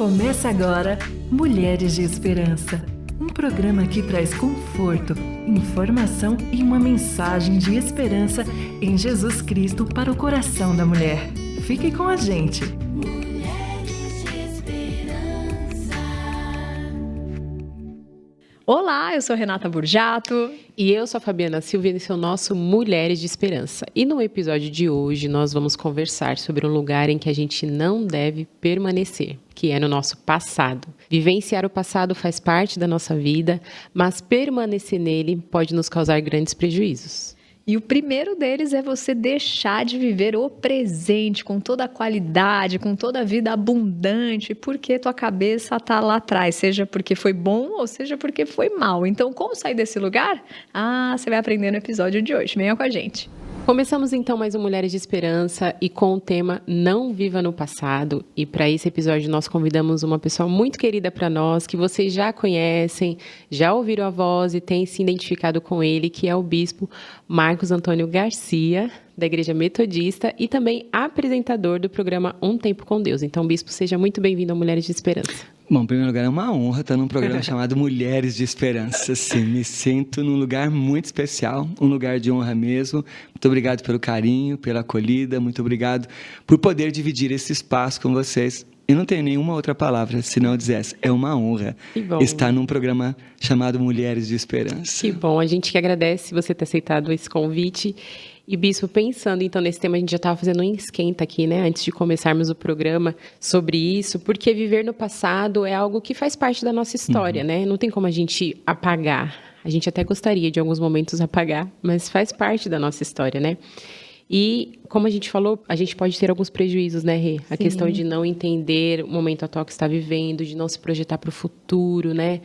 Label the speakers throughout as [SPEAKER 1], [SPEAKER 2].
[SPEAKER 1] Começa agora Mulheres de Esperança, um programa que traz conforto, informação e uma mensagem de esperança em Jesus Cristo para o coração da mulher. Fique com a gente!
[SPEAKER 2] Mulheres de Esperança.
[SPEAKER 3] Olá, eu sou Renata Burjato.
[SPEAKER 4] E eu sou a Fabiana Silva e esse é o nosso Mulheres de Esperança. E no episódio de hoje nós vamos conversar sobre um lugar em que a gente não deve permanecer, que é no nosso passado. Vivenciar o passado faz parte da nossa vida, mas permanecer nele pode nos causar grandes prejuízos.
[SPEAKER 3] E o primeiro deles é você deixar de viver o presente com toda a qualidade, com toda a vida abundante, porque tua cabeça está lá atrás, seja porque foi bom ou seja porque foi mal. Então, como sair desse lugar? Você vai aprender no episódio de hoje. Venha com a gente.
[SPEAKER 4] Começamos então mais um Mulheres de Esperança e com o tema Não Viva no Passado. E para esse episódio nós convidamos uma pessoa muito querida para nós, que vocês já conhecem, já ouviram a voz e têm se identificado com ele, que é o Bispo Marcos Antônio Garcia, da Igreja Metodista e também apresentador do programa Um Tempo com Deus. Então, Bispo, seja muito bem-vindo ao Mulheres de Esperança.
[SPEAKER 5] Bom, em primeiro lugar, é uma honra estar num programa chamado Mulheres de Esperança. Sim, me sinto num lugar muito especial, um lugar de honra mesmo. Muito obrigado pelo carinho, pela acolhida, muito obrigado por poder dividir esse espaço com vocês. Eu não tenho nenhuma outra palavra, senão dizer essa. É uma honra estar num programa chamado Mulheres de Esperança.
[SPEAKER 4] Que bom, a gente que agradece você ter aceitado esse convite. E, Bispo, pensando então nesse tema, a gente já estava fazendo um esquenta aqui, né, antes de começarmos o programa sobre isso, porque viver no passado é algo que faz parte da nossa história, né? Não tem como a gente apagar. A gente até gostaria de alguns momentos apagar, mas faz parte da nossa história, né? E, como a gente falou, a gente pode ter alguns prejuízos, né, Rê? A questão de não entender o momento atual que está vivendo, de não se projetar para o futuro, né?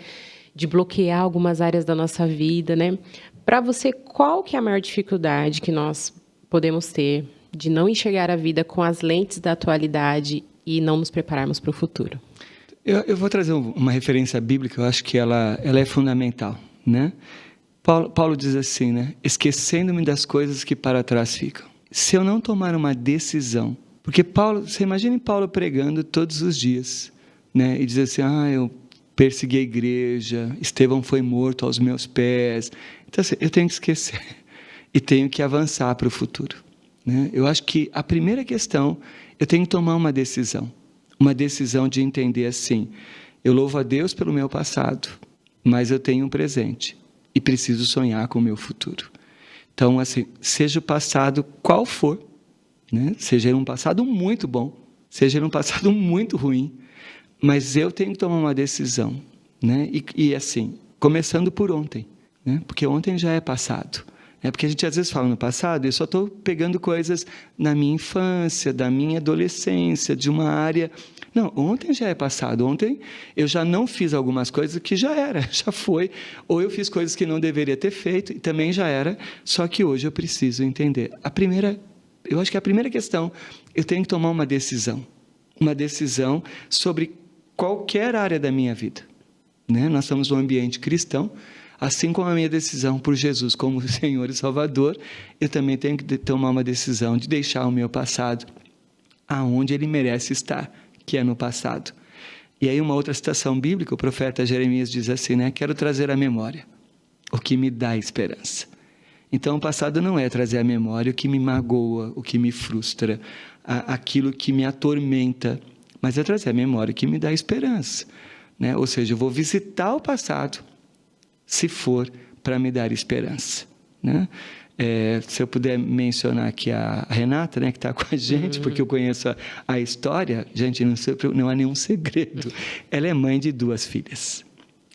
[SPEAKER 4] De bloquear algumas áreas da nossa vida, né? Para você, qual que é a maior dificuldade que nós podemos ter de não enxergar a vida com as lentes da atualidade e não nos prepararmos para o futuro?
[SPEAKER 5] Eu vou trazer uma referência bíblica, eu acho que ela é fundamental, né? Paulo diz assim, né? Esquecendo-me das coisas que para trás ficam. Se eu não tomar uma decisão, porque você imagine Paulo pregando todos os dias, né? E diz assim, eu persegui a igreja, Estevão foi morto aos meus pés. Então, assim, eu tenho que esquecer e tenho que avançar para o futuro, né? Eu acho que a primeira questão, eu tenho que tomar uma decisão de entender assim, eu louvo a Deus pelo meu passado, mas eu tenho um presente e preciso sonhar com o meu futuro. Então, assim, seja o passado qual for, né? Seja ele um passado muito bom, seja ele um passado muito ruim, mas eu tenho que tomar uma decisão, né? E assim, começando por ontem, né? Porque ontem já é passado. Porque a gente às vezes fala no passado, eu só estou pegando coisas na minha infância, da minha adolescência, de uma área... Não, ontem já é passado. Ontem eu já não fiz algumas coisas que já foi. Ou eu fiz coisas que não deveria ter feito e também já era. Só que hoje eu preciso entender. Eu acho que a primeira questão, eu tenho que tomar uma decisão. Uma decisão sobre qualquer área da minha vida, né? Nós estamos num ambiente cristão, assim como a minha decisão por Jesus como Senhor e Salvador, eu também tenho que tomar uma decisão de deixar o meu passado aonde ele merece estar, que é no passado. E aí uma outra citação bíblica, o profeta Jeremias diz assim, né? Quero trazer à memória o que me dá esperança. Então o passado não é trazer à memória o que me magoa, o que me frustra, aquilo que me atormenta, mas é trazer a memória que me dá esperança, né? Ou seja, eu vou visitar o passado, se for para me dar esperança, né? Se eu puder mencionar aqui a Renata, né, que está com a gente, porque eu conheço a história, gente, não há nenhum segredo. Ela é mãe de 2 filhas,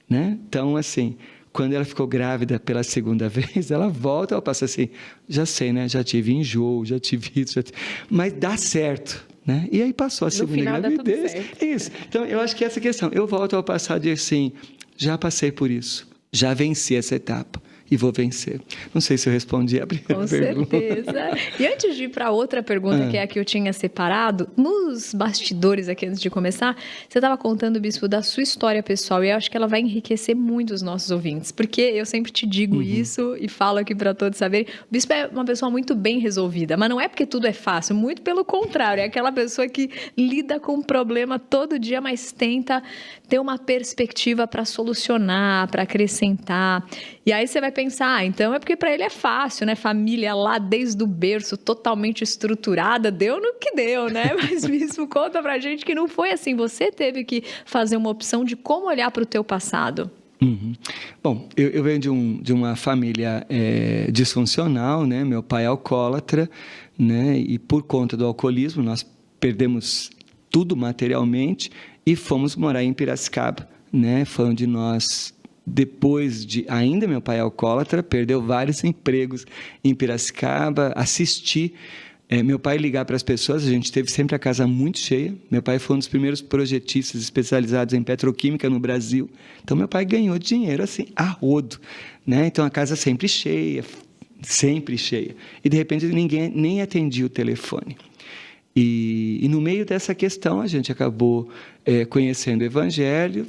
[SPEAKER 5] né? Então, assim, quando ela ficou grávida pela segunda vez, ela volta ao passado assim, já sei, né? Já tive enjoo, já tive isso, mas dá certo, né? E aí passou a segunda gravidez. Isso. Então, eu acho que essa questão, eu volto ao passado e assim, já passei por isso, já venci essa etapa. e vou vencer. Não sei se eu respondi a primeira
[SPEAKER 3] Com
[SPEAKER 5] pergunta.
[SPEAKER 3] certeza. E antes de ir para outra pergunta, que é a que eu tinha separado, nos bastidores aqui antes de começar, você estava contando, Bispo, da sua história pessoal, e eu acho que ela vai enriquecer muito os nossos ouvintes, porque eu sempre te digo isso e falo aqui para todos saberem. O Bispo é uma pessoa muito bem resolvida, mas não é porque tudo é fácil, muito pelo contrário, é aquela pessoa que lida com o problema todo dia, mas tenta ter uma perspectiva para solucionar, para acrescentar. E aí você vai pensar, então é porque para ele é fácil, né? Família lá desde o berço, totalmente estruturada, deu no que deu, né? Mas Bispo, conta pra gente que não foi assim. Você teve que fazer uma opção de como olhar para o teu passado.
[SPEAKER 5] Bom, eu venho de uma família disfuncional, né? Meu pai é alcoólatra, né? E por conta do alcoolismo nós perdemos tudo materialmente e fomos morar em Piracicaba, né? Foi onde nós, depois de ainda meu pai é alcoólatra, perdeu vários empregos em Piracicaba, assisti meu pai ligar para as pessoas, a gente teve sempre a casa muito cheia. Meu pai foi um dos primeiros projetistas especializados em petroquímica no Brasil. Então, meu pai ganhou dinheiro assim, a rodo, né? Então, a casa sempre cheia. E, de repente, ninguém nem atendia o telefone. E no meio dessa questão, a gente acabou conhecendo o Evangelho.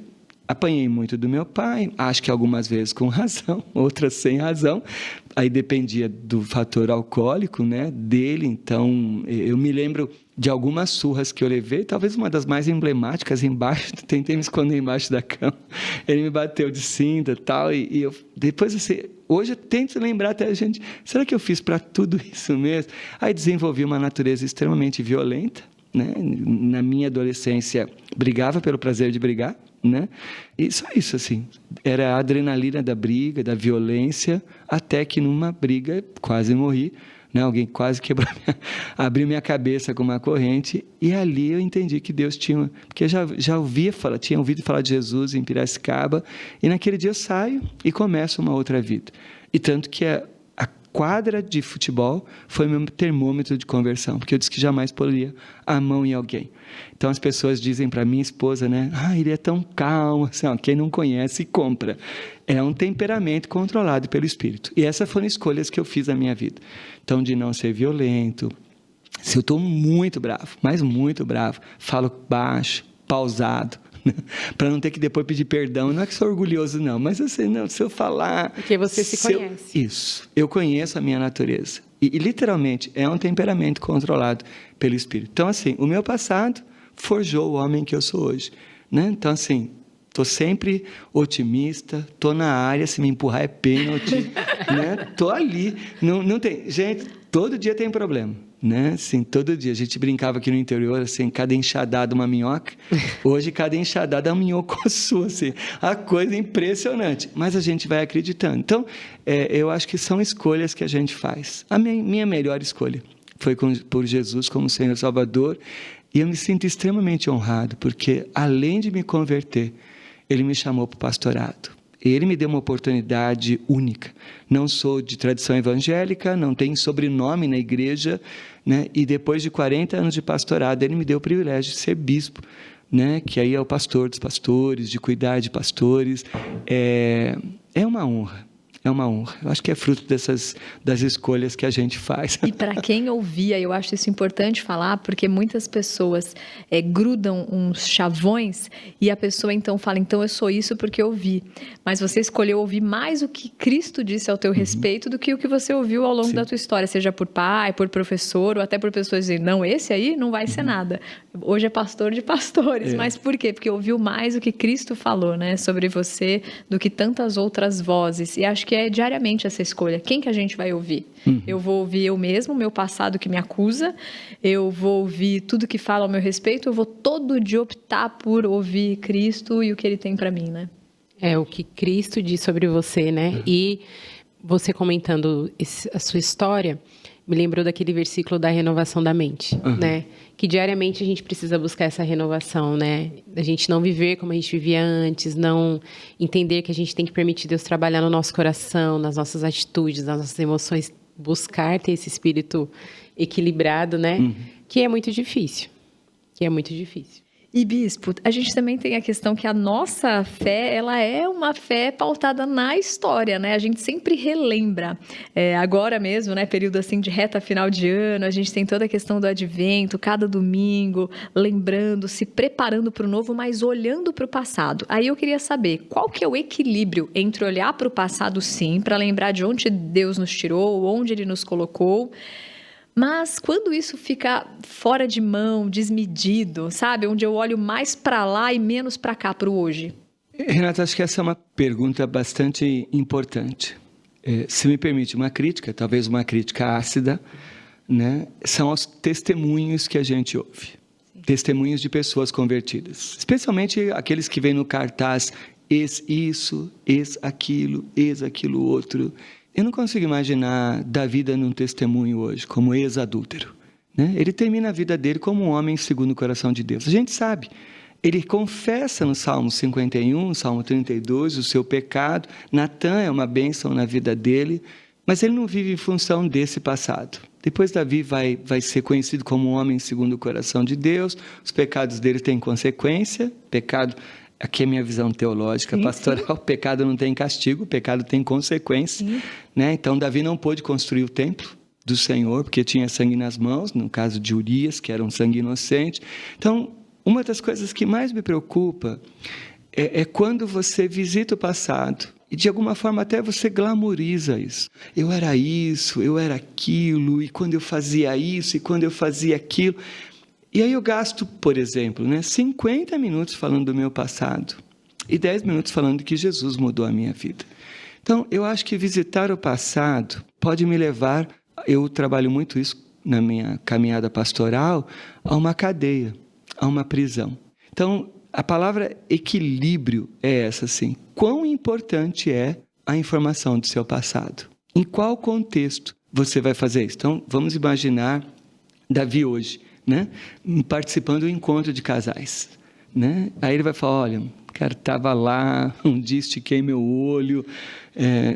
[SPEAKER 5] Apanhei muito do meu pai, acho que algumas vezes com razão, outras sem razão. Aí dependia do fator alcoólico, né, dele. Então, eu me lembro de algumas surras que eu levei, talvez uma das mais emblemáticas, tentei me esconder embaixo da cama. Ele me bateu de cinta e tal, e eu, depois, assim, hoje eu tento lembrar até, gente, será que eu fiz para tudo isso mesmo? Aí desenvolvi uma natureza extremamente violenta, né? Na minha adolescência, brigava pelo prazer de brigar, né? E só isso, assim, era a adrenalina da briga, da violência, até que numa briga quase morri, né? Alguém quase quebrou, abriu minha cabeça com uma corrente, e ali eu entendi que Deus tinha, porque eu tinha ouvido falar de Jesus em Piracicaba, e naquele dia eu saio e começo uma outra vida. E tanto que a quadra de futebol foi meu termômetro de conversão, porque eu disse que jamais poria a mão em alguém. Então as pessoas dizem para minha esposa, né? Ele é tão calmo, assim, quem não conhece compra. É um temperamento controlado pelo Espírito. E essas foram escolhas que eu fiz na minha vida. Então, de não ser violento. Se eu estou muito bravo, mas muito bravo, falo baixo, pausado, para não ter que depois pedir perdão. Não é que sou orgulhoso, não, mas assim, não, se eu falar...
[SPEAKER 4] Porque você se conhece.
[SPEAKER 5] Isso, eu conheço a minha natureza. E literalmente, é um temperamento controlado pelo Espírito. Então, assim, o meu passado forjou o homem que eu sou hoje, né? Então, assim, estou sempre otimista, estou na área, se me empurrar é pênalti, né? Estou ali. Não tem... Gente, todo dia tem problema, né? Assim, todo dia. A gente brincava aqui no interior, assim, cada enxadada uma minhoca. Hoje, cada enxadada é uma minhocossua, assim. A coisa é impressionante. Mas a gente vai acreditando. Então, eu acho que são escolhas que a gente faz. A minha melhor escolha foi por Jesus como Senhor Salvador. E eu me sinto extremamente honrado, porque além de me converter, Ele me chamou para o pastorado. Ele me deu uma oportunidade única. Não sou de tradição evangélica, não tenho sobrenome na igreja, né? E depois de 40 anos de pastorado, Ele me deu o privilégio de ser bispo, né? Que aí é o pastor dos pastores, de cuidar de pastores. É uma honra. É uma honra. Eu acho que é fruto das escolhas que a gente faz.
[SPEAKER 3] E para quem ouvia, eu acho isso importante falar, porque muitas pessoas grudam uns chavões e a pessoa então fala, então eu sou isso porque eu ouvi. Mas você escolheu ouvir mais o que Cristo disse ao teu respeito do que o que você ouviu ao longo da tua história, seja por pai, por professor ou até por pessoas dizendo, não, esse aí não vai ser nada. Hoje é pastor de pastores. Mas por quê? Porque ouviu mais o que Cristo falou, né, sobre você do que tantas outras vozes. E acho que é diariamente essa escolha. Quem que a gente vai ouvir? Eu vou ouvir eu mesmo, meu passado que me acusa, eu vou ouvir tudo que fala ao meu respeito, eu vou todo dia optar por ouvir Cristo e o que Ele tem para mim, né?
[SPEAKER 4] É o que Cristo diz sobre você, né? E você comentando a sua história, me lembrou daquele versículo da renovação da mente, né? Que diariamente a gente precisa buscar essa renovação, né? A gente não viver como a gente vivia antes, não entender que a gente tem que permitir Deus trabalhar no nosso coração, nas nossas atitudes, nas nossas emoções, buscar ter esse espírito equilibrado, né? Que é muito difícil.
[SPEAKER 3] E, bispo, a gente também tem a questão que a nossa fé, ela é uma fé pautada na história, né? A gente sempre relembra. Agora mesmo, né? Período assim de reta final de ano, a gente tem toda a questão do advento, cada domingo, lembrando, se preparando para o novo, mas olhando para o passado. Aí eu queria saber, qual que é o equilíbrio entre olhar para o passado, sim, para lembrar de onde Deus nos tirou, onde Ele nos colocou, mas quando isso fica fora de mão, desmedido, sabe? Onde eu olho mais para lá e menos para cá, para o hoje.
[SPEAKER 5] Renata, acho que essa é uma pergunta bastante importante. Se me permite uma crítica, talvez uma crítica ácida, né? São os testemunhos que a gente ouve. Sim. Testemunhos de pessoas convertidas. Especialmente aqueles que vêm no cartaz, ex isso, ex aquilo outro. Eu não consigo imaginar Davi dando um testemunho hoje como ex-adúltero, né? Ele termina a vida dele como um homem segundo o coração de Deus. A gente sabe, ele confessa no Salmo 51, Salmo 32, o seu pecado. Natã é uma bênção na vida dele, mas ele não vive em função desse passado. Depois Davi vai ser conhecido como um homem segundo o coração de Deus. Os pecados dele têm consequência. Pecado... Aqui é a minha visão teológica, pastoral. Sim. Pecado não tem castigo, pecado tem consequência, né? Então, Davi não pôde construir o templo do Senhor, porque tinha sangue nas mãos, no caso de Urias, que era um sangue inocente. Então, uma das coisas que mais me preocupa é quando você visita o passado e, de alguma forma, até você glamoriza isso. Eu era isso, eu era aquilo, e quando eu fazia isso, e quando eu fazia aquilo... E aí eu gasto, por exemplo, 50 minutos falando do meu passado e 10 minutos falando que Jesus mudou a minha vida. Então, eu acho que visitar o passado pode me levar, eu trabalho muito isso na minha caminhada pastoral, a uma cadeia, a uma prisão. Então, a palavra equilíbrio é essa, assim. Quão importante é a informação do seu passado? Em qual contexto você vai fazer isso? Então, vamos imaginar Davi hoje, né? Participando do encontro de casais, né? Aí ele vai falar, olha, cara, estava lá, um dia estiquei meu olho.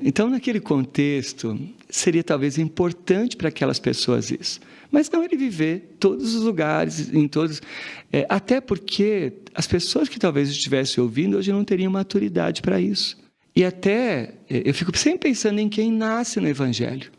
[SPEAKER 5] Então, naquele contexto, seria talvez importante para aquelas pessoas isso. Mas não ele viver todos os lugares, em todos... até porque as pessoas que talvez estivessem ouvindo hoje não teriam maturidade para isso. E até, eu fico sempre pensando em quem nasce no Evangelho.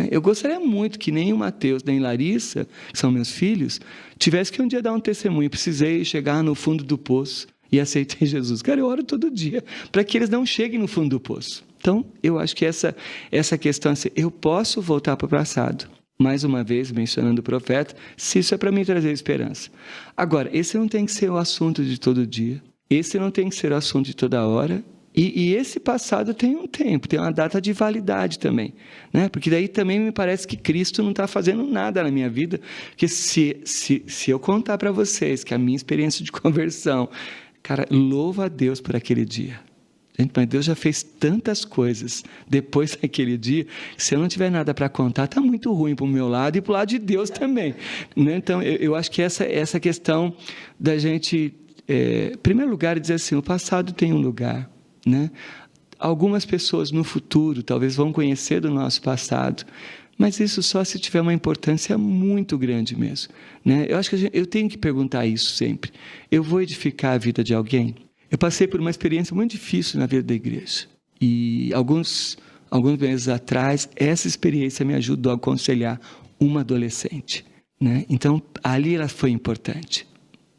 [SPEAKER 5] Eu gostaria muito que nem o Mateus, nem Larissa, que são meus filhos, tivesse que um dia dar um testemunho. Precisei chegar no fundo do poço e aceitei Jesus. Cara, eu oro todo dia para que eles não cheguem no fundo do poço. Então, eu acho que essa questão, assim, eu posso voltar para o passado, mais uma vez, mencionando o profeta, se isso é para me trazer esperança. Agora, esse não tem que ser o assunto de todo dia. Esse não tem que ser o assunto de toda hora. E esse passado tem um tempo, tem uma data de validade também, né? Porque daí também me parece que Cristo não está fazendo nada na minha vida, porque se eu contar para vocês que a minha experiência de conversão, cara, louva a Deus por aquele dia. Gente, mas Deus já fez tantas coisas depois daquele dia, que se eu não tiver nada para contar, está muito ruim para o meu lado e para o lado de Deus também, né? Então, eu acho que essa questão da gente, em primeiro lugar, dizer assim, o passado tem um lugar, né? Algumas pessoas no futuro talvez vão conhecer do nosso passado, mas isso só se tiver uma importância muito grande mesmo, né? Eu acho que eu tenho que perguntar isso sempre. Eu vou edificar a vida de alguém? Eu passei por uma experiência muito difícil na vida da igreja e alguns meses atrás essa experiência me ajudou a aconselhar uma adolescente, né? Então ali ela foi importante,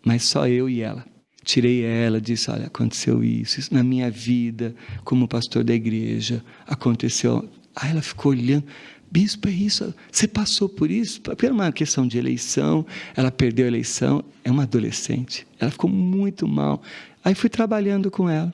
[SPEAKER 5] mas só eu e ela. Tirei ela, disse, olha, aconteceu isso na minha vida, como pastor da igreja, aconteceu. Aí ela ficou olhando, bispo, é isso? Você passou por isso? Era uma questão de eleição, ela perdeu a eleição, é uma adolescente, ela ficou muito mal. Aí fui trabalhando com ela.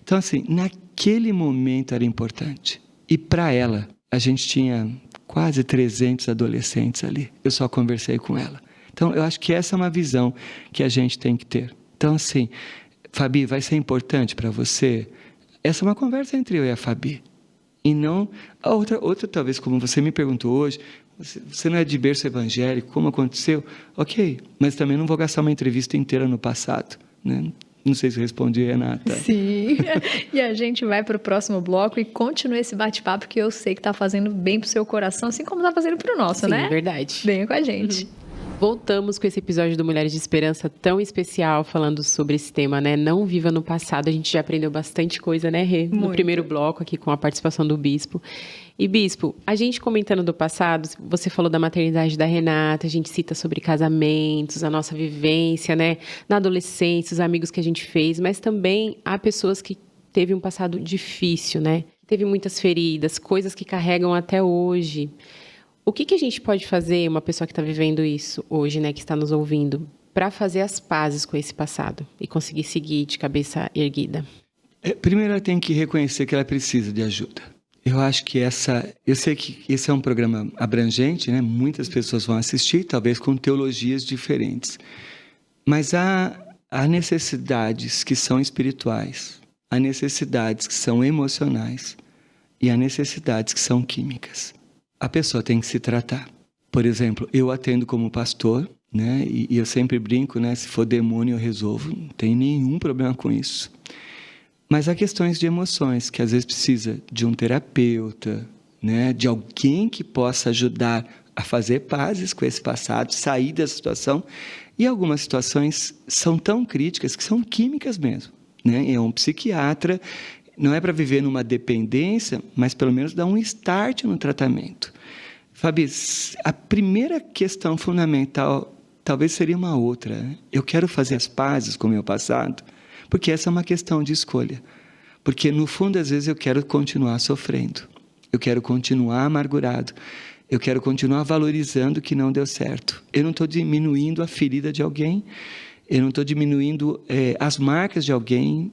[SPEAKER 5] Então, assim, naquele momento era importante. E para ela, a gente tinha quase 300 adolescentes ali, eu só conversei com ela. Então, eu acho que essa é uma visão que a gente tem que ter. Então, assim, Fabi, vai ser importante para você? Essa é uma conversa entre eu e a Fabi. E não... A outra talvez, como você me perguntou hoje, você não é de berço evangélico, como aconteceu? Ok, mas também não vou gastar uma entrevista inteira no passado, né? Não sei se eu respondi, Renata.
[SPEAKER 3] Sim, e a gente vai para o próximo bloco e continua esse bate-papo que eu sei que está fazendo bem para o seu coração, assim como está fazendo para o nosso,
[SPEAKER 4] sim,
[SPEAKER 3] né?
[SPEAKER 4] Sim, verdade.
[SPEAKER 3] Venha com a gente.
[SPEAKER 4] Voltamos com esse episódio do Mulheres de Esperança tão especial, falando sobre esse tema, né? Não viva no passado. A gente já aprendeu bastante coisa, né, Rê? No primeiro bloco aqui com a participação do Bispo. E, Bispo, a gente comentando do passado, você falou da maternidade da Renata, a gente cita sobre casamentos, a nossa vivência, né? Na adolescência, os amigos que a gente fez, mas também há pessoas que teve um passado difícil, né? Teve muitas feridas, coisas que carregam até hoje. O que a gente pode fazer, uma pessoa que está vivendo isso hoje, né, que está nos ouvindo, para fazer as pazes com esse passado e conseguir seguir de cabeça erguida?
[SPEAKER 5] Primeiro, ela tem que reconhecer que ela precisa de ajuda. Eu acho que eu sei que esse é um programa abrangente, né? Muitas pessoas vão assistir, talvez com teologias diferentes. Mas há necessidades que são espirituais, há necessidades que são emocionais e há necessidades que são químicas. A pessoa tem que se tratar. Por exemplo, eu atendo como pastor, né? E eu sempre brinco, né? Se for demônio eu resolvo, não tem nenhum problema com isso. Mas há questões de emoções, que às vezes precisa de um terapeuta, né? De alguém que possa ajudar a fazer pazes com esse passado, sair dessa situação. E algumas situações são tão críticas que são químicas mesmo, né? É um psiquiatra. Não é para viver numa dependência, mas pelo menos dar um start no tratamento. Fabi, a primeira questão fundamental talvez seria uma outra. Né? Eu quero fazer as pazes com o meu passado, porque essa é uma questão de escolha. Porque, no fundo, às vezes eu quero continuar sofrendo. Eu quero continuar amargurado. Eu quero continuar valorizando o que não deu certo. Eu não estou diminuindo a ferida de alguém. Eu não estou diminuindo as marcas de alguém.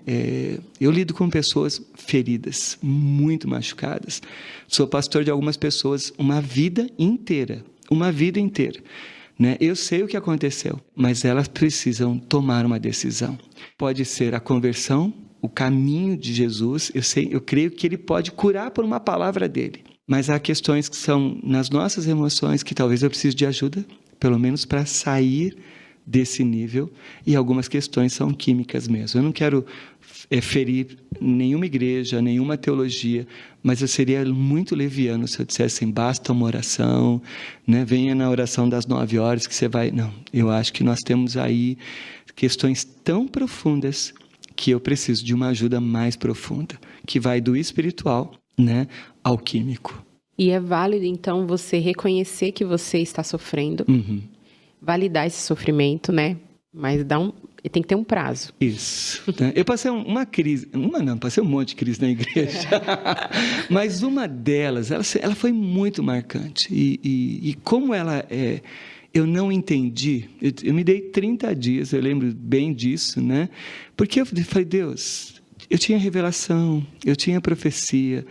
[SPEAKER 5] Eu lido com pessoas feridas, muito machucadas. Sou pastor de algumas pessoas uma vida inteira. Né? Eu sei o que aconteceu, mas elas precisam tomar uma decisão. Pode ser a conversão, o caminho de Jesus. Eu creio que Ele pode curar por uma palavra dEle. Mas há questões que são nas nossas emoções que talvez eu precise de ajuda, pelo menos para sair desse nível, e algumas questões são químicas mesmo. Eu não quero ferir nenhuma igreja, nenhuma teologia, mas eu seria muito leviano se eu dissesse assim, basta uma oração, né? Venha na oração das 9 horas que você vai... Não, eu acho que nós temos aí questões tão profundas que eu preciso de uma ajuda mais profunda, que vai do espiritual, né, ao químico.
[SPEAKER 4] E é válido, então, você reconhecer que você está sofrendo, validar esse sofrimento, né? Mas tem que ter um prazo.
[SPEAKER 5] Isso. Eu passei uma crise, passei um monte de crise na igreja, mas uma delas, ela foi muito marcante. E como ela eu não entendi, eu me dei 30 dias, eu lembro bem disso, né? Porque eu falei, Deus, eu tinha revelação, eu tinha profecia.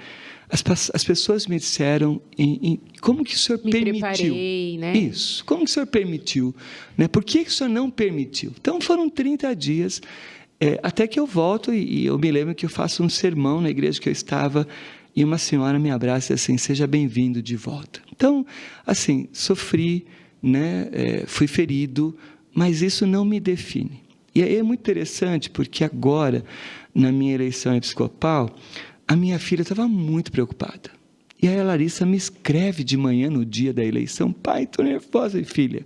[SPEAKER 5] As pessoas me disseram como que o Senhor permitiu.
[SPEAKER 4] Preparei, né?
[SPEAKER 5] Isso. Como que o Senhor permitiu? Né? Por que o Senhor não permitiu? Então foram 30 dias, até que eu volto e eu me lembro que eu faço um sermão na igreja que eu estava e uma senhora me abraça assim, seja bem-vindo de volta. Então, assim, sofri, né? Fui ferido, mas isso não me define. E aí é muito interessante porque agora, na minha eleição episcopal, a minha filha estava muito preocupada. E aí a Larissa me escreve de manhã no dia da eleição, pai, estou nervosa. E filha,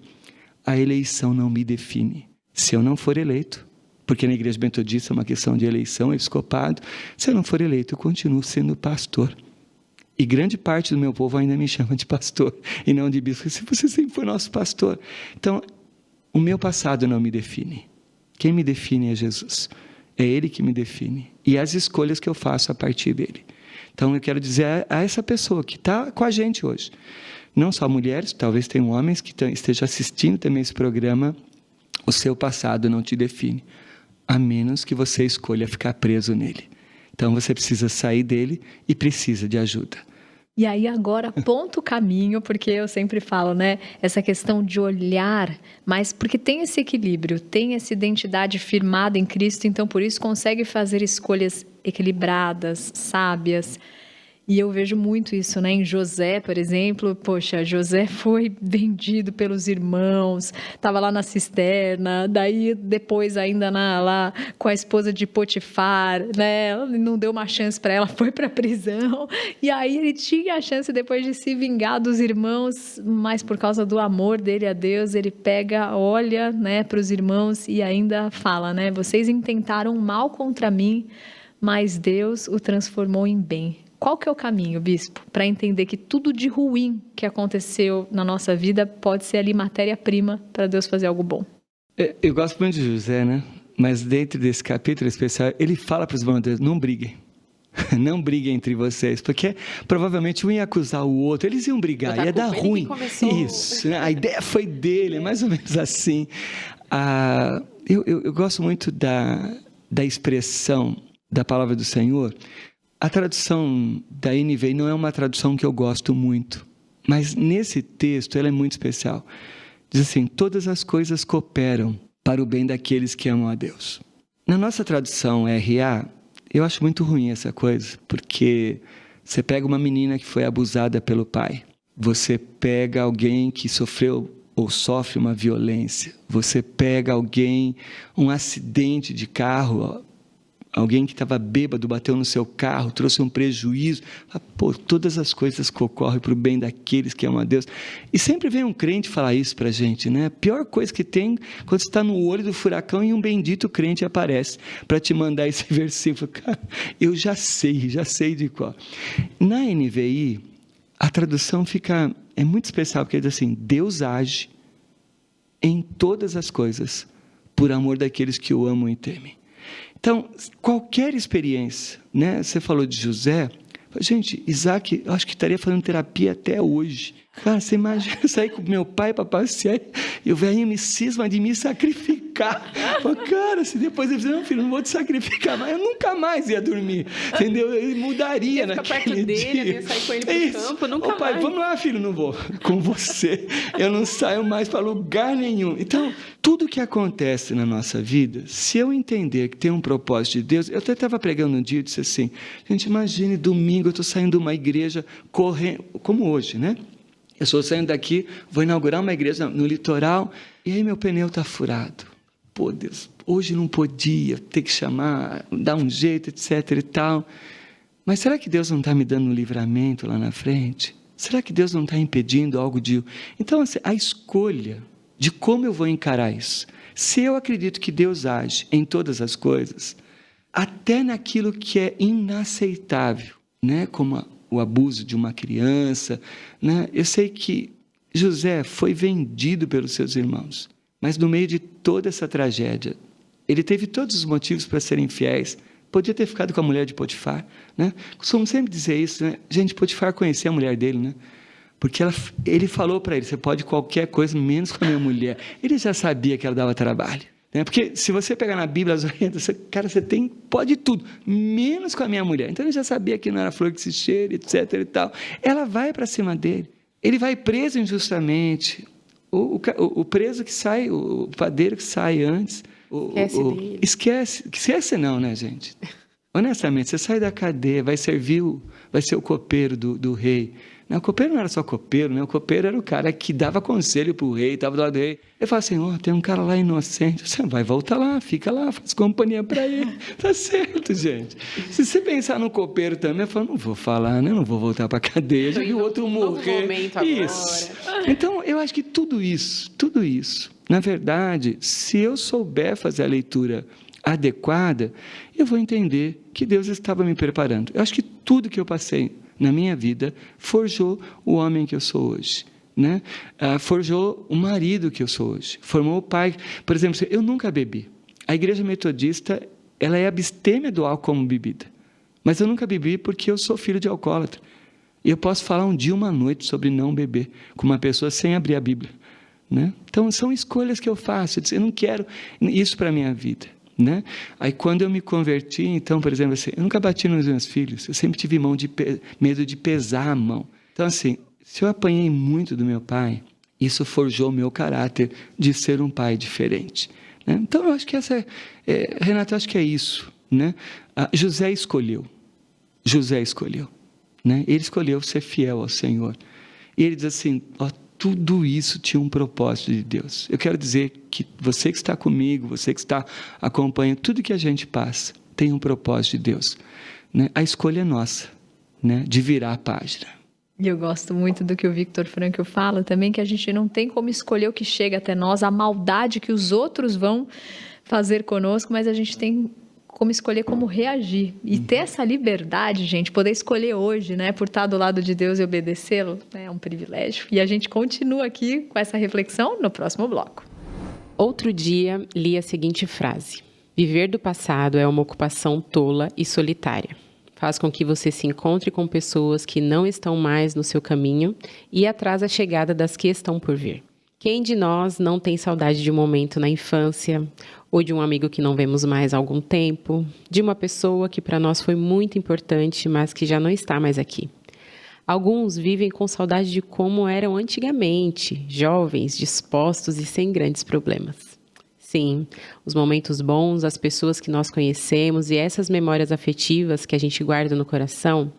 [SPEAKER 5] a eleição não me define. Se eu não for eleito, porque na igreja metodista é uma questão de eleição, episcopado, se eu não for eleito, eu continuo sendo pastor. E grande parte do meu povo ainda me chama de pastor, e não de bispo. Se você sempre foi nosso pastor. Então, o meu passado não me define. Quem me define é Jesus. É Ele que me define. E as escolhas que eu faço a partir dEle. Então, eu quero dizer a essa pessoa que está com a gente hoje, não só mulheres, talvez tenham homens que estejam assistindo também esse programa, o seu passado não te define, a menos que você escolha ficar preso nele. Então, você precisa sair dele e precisa de ajuda.
[SPEAKER 3] E aí agora ponta o caminho, porque eu sempre falo, né? Essa questão de olhar, mas porque tem esse equilíbrio, tem essa identidade firmada em Cristo, então por isso consegue fazer escolhas equilibradas, sábias. E eu vejo muito isso, né? Em José, por exemplo, poxa, José foi vendido pelos irmãos, estava lá na cisterna, daí depois ainda lá com a esposa de Potifar, né? Ela não deu uma chance para ela, foi para a prisão. E aí ele tinha a chance depois de se vingar dos irmãos, mas por causa do amor dele a Deus, ele pega, olha, né, para os irmãos e ainda fala, né? Vocês intentaram mal contra mim, mas Deus o transformou em bem. Qual que é o caminho, bispo, para entender que tudo de ruim que aconteceu na nossa vida pode ser ali matéria-prima para Deus fazer algo bom?
[SPEAKER 5] Eu gosto muito de José, né? Mas dentro desse capítulo especial, ele fala para os irmãos de Deus, não briguem. Não briguem entre vocês, porque provavelmente um ia acusar o outro, eles iam brigar, ia dar ruim. Isso, né? A ideia foi dele, é mais ou menos assim. Eu gosto muito da expressão da palavra do Senhor. A tradução da NVI não é uma tradução que eu gosto muito, mas nesse texto ela é muito especial. Diz assim, todas as coisas cooperam para o bem daqueles que amam a Deus. Na nossa tradução RA, eu acho muito ruim essa coisa, porque você pega uma menina que foi abusada pelo pai, você pega alguém que sofreu ou sofre uma violência, você pega alguém, um acidente de carro, alguém que estava bêbado, bateu no seu carro, trouxe um prejuízo. Pô, todas as coisas concorrem para o bem daqueles que amam a Deus. E sempre vem um crente falar isso para a gente, né? A pior coisa que tem quando você está no olho do furacão e um bendito crente aparece para te mandar esse versículo. Cara, eu já sei de qual. Na NVI, a tradução é muito especial, porque diz assim, Deus age em todas as coisas por amor daqueles que o amam e temem. Então, qualquer experiência, né? Você falou de José, gente, Isaac, eu acho que estaria fazendo terapia até hoje. Cara, você imagina eu sair com meu pai para passear e o velhinho me cisma de me sacrificar. Fala, cara, se depois ele dizer, não, filho, não vou te sacrificar, mas eu nunca mais ia dormir, entendeu? Ele mudaria naquele dia.
[SPEAKER 4] Perto dele, ia sair com ele pro campo, nunca mais.
[SPEAKER 5] Pai, vamos lá, filho, não vou com você. Eu não saio mais para lugar nenhum. Então, tudo que acontece na nossa vida, se eu entender que tem um propósito de Deus, eu até estava pregando um dia e disse assim, gente, imagine domingo, eu estou saindo de uma igreja correndo, como hoje, né? Eu estou saindo daqui, vou inaugurar uma igreja no litoral, e aí meu pneu está furado. Pô, Deus, hoje não podia, ter que chamar, dar um jeito, etc e tal. Mas será que Deus não está me dando um livramento lá na frente? Será que Deus não está impedindo algo de... Então, assim, a escolha de como eu vou encarar isso. Se eu acredito que Deus age em todas as coisas, até naquilo que é inaceitável, né? Como o abuso de uma criança, né? Eu sei que José foi vendido pelos seus irmãos, mas no meio de toda essa tragédia, ele teve todos os motivos para serem fiéis. Podia ter ficado com a mulher de Potifar, né? Costumo sempre dizer isso, né? Gente, Potifar conhecia a mulher dele, né? Porque ele falou para ele, você pode qualquer coisa, menos com a minha mulher. Ele já sabia que ela dava trabalho. Porque se você pegar na Bíblia as orientações, cara, pode tudo, menos com a minha mulher. Então ele já sabia que não era flor que se cheira, etc e tal. Ela vai para cima dele. Ele vai preso injustamente. O preso que sai, o padeiro que sai antes.
[SPEAKER 4] Dele.
[SPEAKER 5] Esquece não, né, gente? Honestamente, você sai da cadeia, vai ser o copeiro do rei. Não, o copeiro não era só copeiro, né? O copeiro era o cara que dava conselho para o rei, estava do lado do rei. Ele fala assim, tem um cara lá inocente, você vai voltar lá, fica lá, faz companhia para ele. Tá certo, gente. Se você pensar no copeiro também, eu falo, não vou falar, né? Não vou voltar para a cadeia, já vi o outro morrer. Isso. Então, eu acho que tudo isso, na verdade, se eu souber fazer a leitura adequada, eu vou entender que Deus estava me preparando. Eu acho que tudo que eu passei na minha vida forjou o homem que eu sou hoje, né? Forjou o marido que eu sou hoje, formou o pai. Por exemplo, eu nunca bebi. A igreja metodista, ela é abstêmia do álcool como bebida, mas eu nunca bebi porque eu sou filho de alcoólatra. E eu posso falar um dia, uma noite sobre não beber com uma pessoa sem abrir a Bíblia, né? Então são escolhas que eu faço. Eu não quero isso para a minha vida, né? Aí quando eu me converti, então, por exemplo, assim, eu nunca bati nos meus filhos, eu sempre tive medo de pesar a mão. Então, assim, se eu apanhei muito do meu pai, isso forjou o meu caráter de ser um pai diferente, né? Então, eu acho que Renato, eu acho que é isso, né? José escolheu. né? Ele escolheu ser fiel ao Senhor. E ele diz assim, ó, tudo isso tinha um propósito de Deus. Eu quero dizer que você que está comigo, você que está acompanhando, tudo que a gente passa tem um propósito de Deus, né? A escolha é nossa, né? De virar a página.
[SPEAKER 3] E eu gosto muito do que o Victor Frankl fala também, que a gente não tem como escolher o que chega até nós, a maldade que os outros vão fazer conosco, mas a gente tem como escolher como reagir. E ter essa liberdade, gente, poder escolher hoje, né, por estar do lado de Deus e obedecê-lo, né, é um privilégio. E a gente continua aqui com essa reflexão no próximo bloco.
[SPEAKER 4] Outro dia, li a seguinte frase: viver do passado é uma ocupação tola e solitária. Faz com que você se encontre com pessoas que não estão mais no seu caminho e atrasa a chegada das que estão por vir. Quem de nós não tem saudade de um momento na infância, ou de um amigo que não vemos mais há algum tempo, de uma pessoa que para nós foi muito importante, mas que já não está mais aqui? Alguns vivem com saudade de como eram antigamente, jovens, dispostos e sem grandes problemas. Sim, os momentos bons, as pessoas que nós conhecemos e essas memórias afetivas que a gente guarda no coração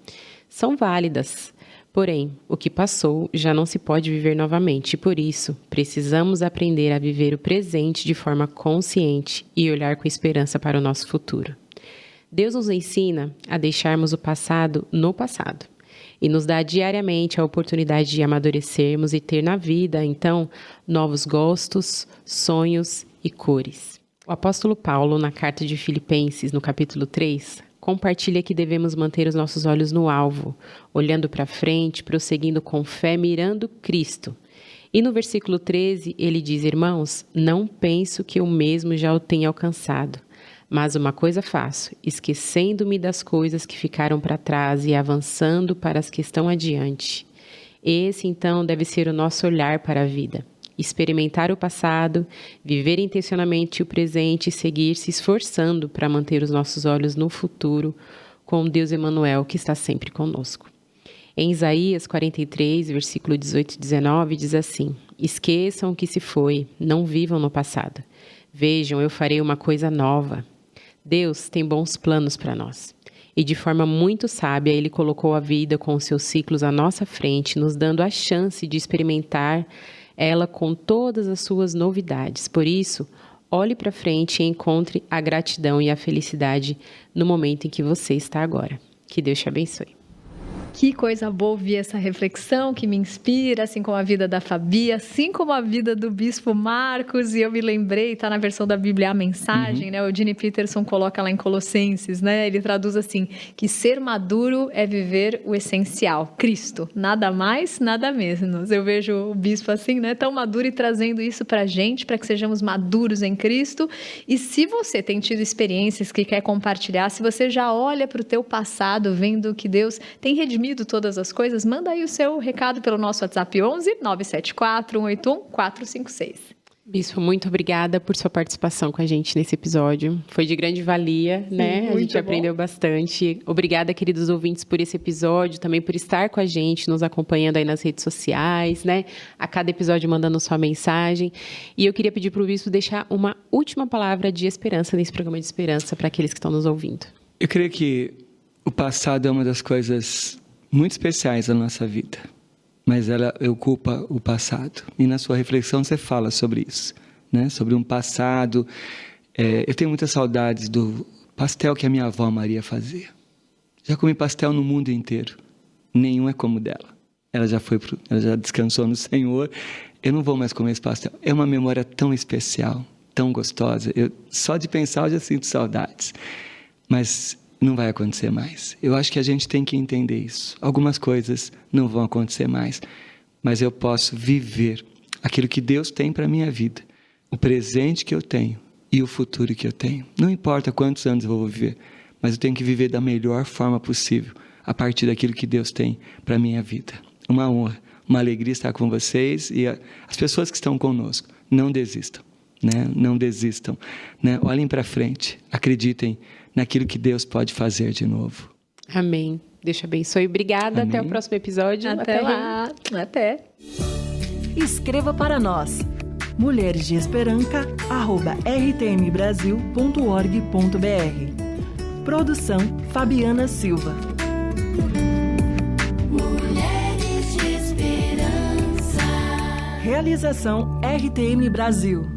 [SPEAKER 4] são válidas. Porém, o que passou já não se pode viver novamente e, por isso, precisamos aprender a viver o presente de forma consciente e olhar com esperança para o nosso futuro. Deus nos ensina a deixarmos o passado no passado e nos dá diariamente a oportunidade de amadurecermos e ter na vida, então, novos gostos, sonhos e cores. O apóstolo Paulo, na carta de Filipenses, no capítulo 3, compartilha que devemos manter os nossos olhos no alvo, olhando para frente, prosseguindo com fé, mirando Cristo. E no versículo 13, ele diz: irmãos, não penso que eu mesmo já o tenha alcançado, mas uma coisa faço, esquecendo-me das coisas que ficaram para trás e avançando para as que estão adiante. Esse, então, deve ser o nosso olhar para a vida. Experimentar o passado, viver intencionalmente o presente e seguir se esforçando para manter os nossos olhos no futuro com Deus Emanuel que está sempre conosco. Em Isaías 43, versículo 18 e 19, diz assim: esqueçam o que se foi, não vivam no passado. Vejam, eu farei uma coisa nova. Deus tem bons planos para nós. E de forma muito sábia, Ele colocou a vida com os seus ciclos à nossa frente, nos dando a chance de experimentar ela com todas as suas novidades. Por isso, olhe para frente e encontre a gratidão e a felicidade no momento em que você está agora. Que Deus te abençoe.
[SPEAKER 3] Que coisa boa ouvir essa reflexão que me inspira, assim como a vida da Fabi, assim como a vida do Bispo Marcos. E eu me lembrei, está na versão da Bíblia a mensagem, né? O Gene Peterson coloca lá em Colossenses, né? Ele traduz assim, que ser maduro é viver o essencial, Cristo, nada mais, nada menos. Eu vejo o Bispo assim, né? Tão maduro e trazendo isso para a gente, para que sejamos maduros em Cristo. E se você tem tido experiências que quer compartilhar, se você já olha para o teu passado, vendo que Deus tem redimido todas as coisas, manda aí o seu recado pelo nosso WhatsApp 11 974 181 456.
[SPEAKER 4] Bispo, muito obrigada por sua participação com a gente nesse episódio. Foi de grande valia, né? A gente aprendeu bastante. Obrigada, queridos ouvintes, por esse episódio, também por estar com a gente, nos acompanhando aí nas redes sociais, né? A cada episódio mandando sua mensagem. E eu queria pedir para o Bispo deixar uma última palavra de esperança nesse programa de esperança para aqueles que estão nos ouvindo.
[SPEAKER 5] Eu creio que o passado é uma das coisas muito especiais da nossa vida, mas ela ocupa o passado. E na sua reflexão você fala sobre isso, né? Sobre um passado. Eu tenho muitas saudades do pastel que a minha avó Maria fazia. Já comi pastel no mundo inteiro, nenhum é como o dela. Ela já descansou no Senhor. Eu não vou mais comer esse pastel. É uma memória tão especial, tão gostosa. Só de pensar eu já sinto saudades. Mas não vai acontecer mais. Eu acho que a gente tem que entender isso. Algumas coisas não vão acontecer mais, mas eu posso viver aquilo que Deus tem para a minha vida, o presente que eu tenho e o futuro que eu tenho. Não importa quantos anos eu vou viver, mas eu tenho que viver da melhor forma possível, a partir daquilo que Deus tem para a minha vida. Uma honra, uma alegria estar com vocês e as pessoas que estão conosco. Não desistam, né? Não desistam, né? Olhem para frente, acreditem naquilo que Deus pode fazer de novo.
[SPEAKER 4] Amém. Deus te abençoe. Obrigada.
[SPEAKER 5] Amém.
[SPEAKER 4] Até o próximo episódio.
[SPEAKER 3] Até lá. Até.
[SPEAKER 1] Escreva para nós, mulheresdeesperanca@rtmbrasil.org.br. Produção Fabiana Silva. Realização RTM Brasil.